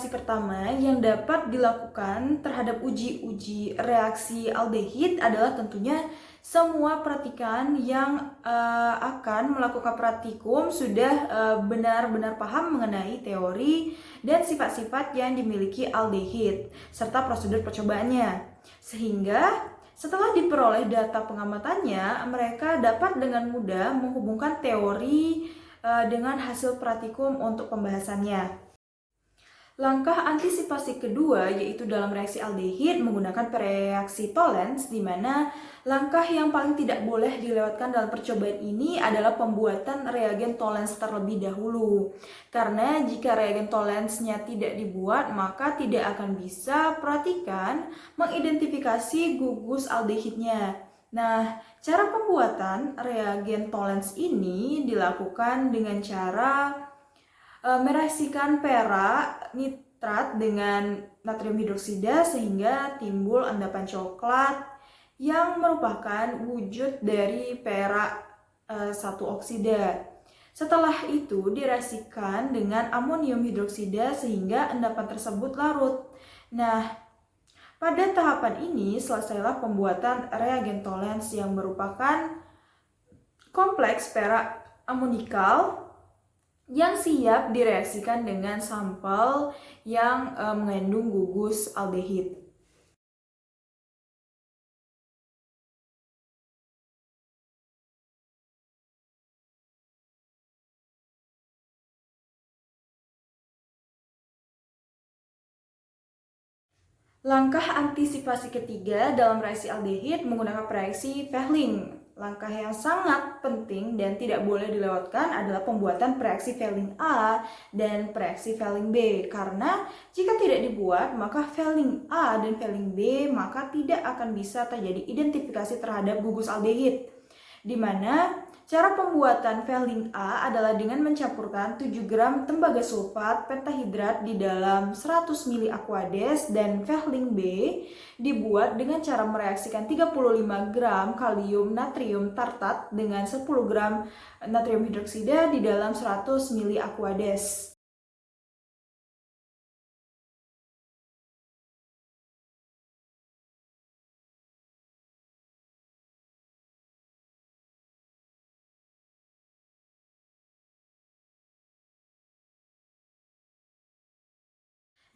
reaksi pertama yang dapat dilakukan terhadap uji reaksi aldehid adalah tentunya semua praktikan yang akan melakukan praktikum sudah benar-benar paham mengenai teori dan sifat-sifat yang dimiliki aldehid serta prosedur percobaannya. Sehingga setelah diperoleh data pengamatannya, mereka dapat dengan mudah menghubungkan teori dengan hasil praktikum untuk pembahasannya. Langkah antisipasi kedua yaitu dalam reaksi aldehid menggunakan reaksi Tollens, di mana langkah yang paling tidak boleh dilewatkan dalam percobaan ini adalah pembuatan reagen Tollens terlebih dahulu. Karena jika reagen Tollensnya tidak dibuat, maka tidak akan bisa praktikan mengidentifikasi gugus aldehidnya. Nah, cara pembuatan reagen Tollens ini dilakukan dengan cara mereaksikan perak nitrat dengan natrium hidroksida sehingga timbul endapan coklat yang merupakan wujud dari perak 1 oksida. Setelah itu direaksikan dengan amonium hidroksida sehingga endapan tersebut larut. Nah, pada tahapan ini selesailah pembuatan reagen Tollens yang merupakan kompleks perak amonikal yang siap direaksikan dengan sampel yang mengandung gugus aldehid. Langkah antisipasi ketiga dalam reaksi aldehid menggunakan reaksi Fehling. Langkah yang sangat penting dan tidak boleh dilewatkan adalah pembuatan reaksi Fehling A dan reaksi Fehling B. Karena jika tidak dibuat, maka Fehling A dan Fehling B maka tidak akan bisa terjadi identifikasi terhadap gugus aldehid. Di mana cara pembuatan Fehling A adalah dengan mencampurkan 7 gram tembaga sulfat pentahidrat di dalam 100 ml Aquades, dan Fehling B dibuat dengan cara mereaksikan 35 gram kalium natrium tartat dengan 10 gram natrium hidroksida di dalam 100 ml Aquades.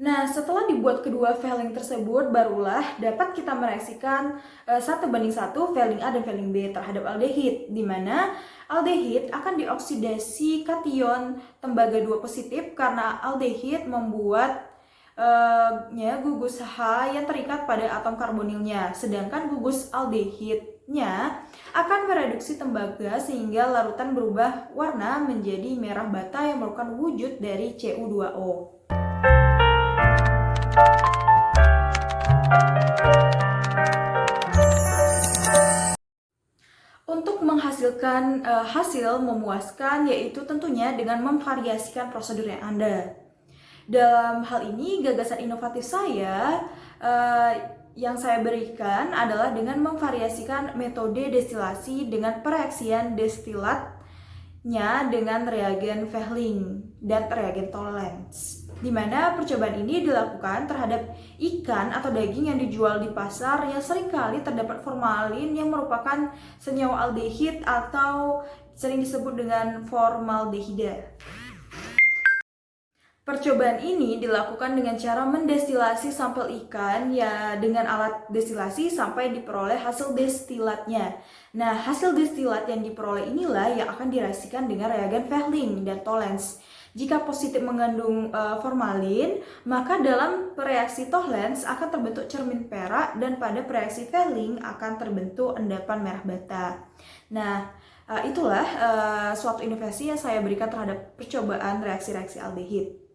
Nah, setelah dibuat kedua Fehling tersebut, barulah dapat kita mereaksikan 1:1 Fehling A dan Fehling B terhadap aldehid, di mana aldehid akan dioksidasi kation tembaga 2 positif karena aldehid membuat gugus H yang terikat pada atom karbonilnya, sedangkan gugus aldehidnya akan mereduksi tembaga sehingga larutan berubah warna menjadi merah bata yang merupakan wujud dari Cu2O. Untuk menghasilkan hasil memuaskan, yaitu tentunya dengan memvariasikan prosedur yang ada. Dalam hal ini, gagasan inovatif saya yang saya berikan adalah dengan memvariasikan metode destilasi dengan pereaksian destilatnya dengan reagen Fehling dan reagen Tollens, di mana percobaan ini dilakukan terhadap ikan atau daging yang dijual di pasar yang seringkali terdapat formalin yang merupakan senyawa aldehid atau sering disebut dengan formaldehida. Percobaan ini dilakukan dengan cara mendestilasi sampel ikan ya dengan alat destilasi sampai diperoleh hasil destilatnya. Nah, hasil destilat yang diperoleh inilah yang akan direaksikan dengan reagen Fehling dan Tollens. Jika positif mengandung formalin, maka dalam reaksi Tollens akan terbentuk cermin perak dan pada reaksi Fehling akan terbentuk endapan merah bata. Nah, itulah suatu inovasi yang saya berikan terhadap percobaan reaksi-reaksi aldehid.